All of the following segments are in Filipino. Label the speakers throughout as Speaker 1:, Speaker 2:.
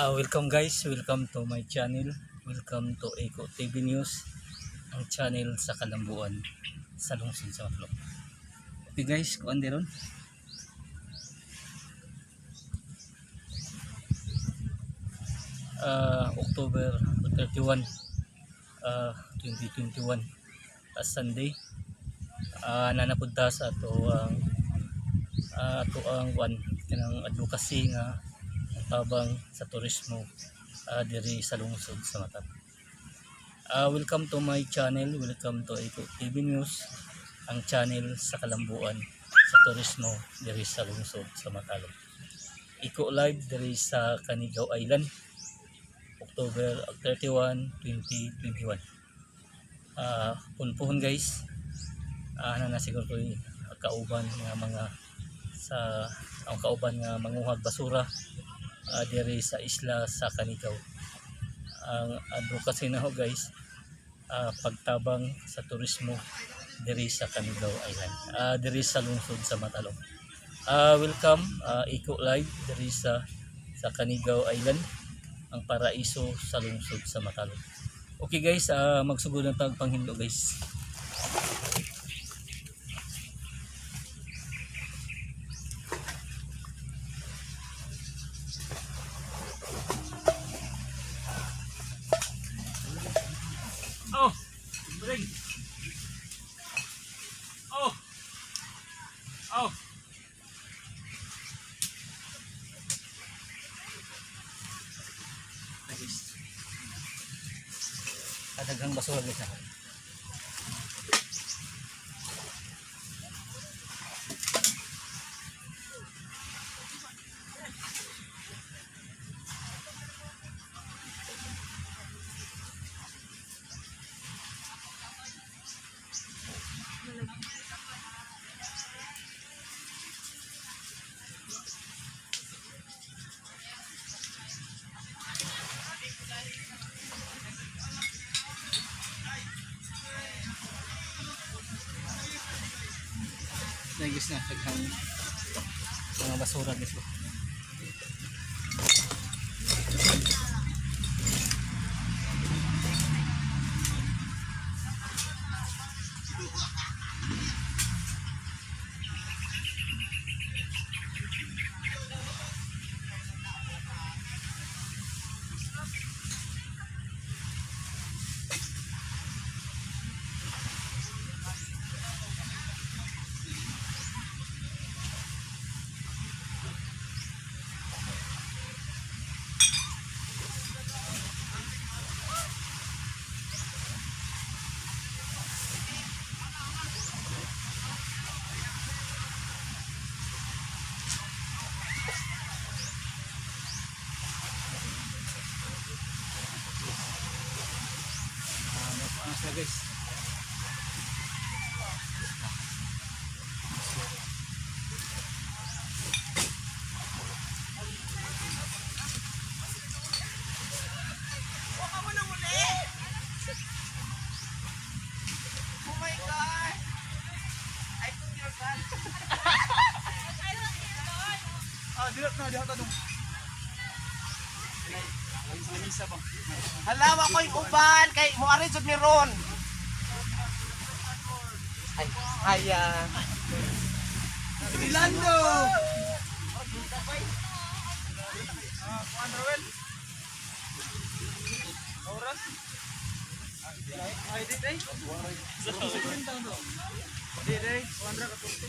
Speaker 1: Welcome guys, welcome to my channel. Welcome to Eco TV News, ang channel sa Kalambuan sa lungsod sa Matlok. Okay guys, kuan diron. October 31, 2021, Sunday. Nanapudta sa ato ang kanang advocacy nga tabang sa turismo diri sa lungsod sa Matat. Welcome to my channel, welcome to Eco TV News, ang channel sa Kalambuan sa turismo diri sa lungsod sa Matalog. Eco Live diri sa Canigao Island, October 31, 2021. Punpuhon guys, na siguro ko kauban nga mga sa ang kauban nga manguhag basura diri sa isla sa Canigao. Ang advocacy na ho guys, pagtabang sa turismo diri sa Canigao Island, diri sa lungsod sa Matalog. Welcome Eco Live diri sa Canigao Island, ang paraiso sa lungsod sa Matalog. Okay guys, magsugod na tag panghindo guys. Oh, bring. Oh. Oh. Kadaghang basura guys. Guys na taghang mga basura guys. Guys,
Speaker 2: oh my God! I took your gun. Dilot na dong. Hala, ako yung uban kay mo ari jud ni Ron. Ay, Lando. Oras. Ay, di day. Di day, 100 ka tuti.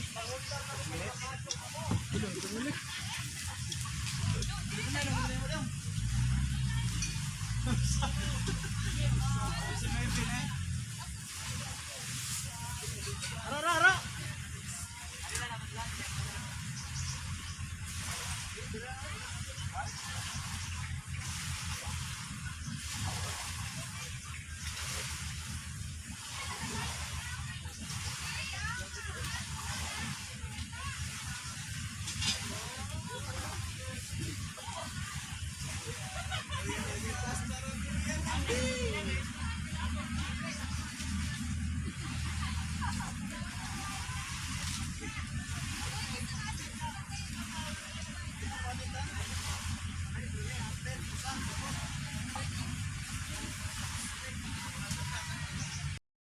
Speaker 2: Ara.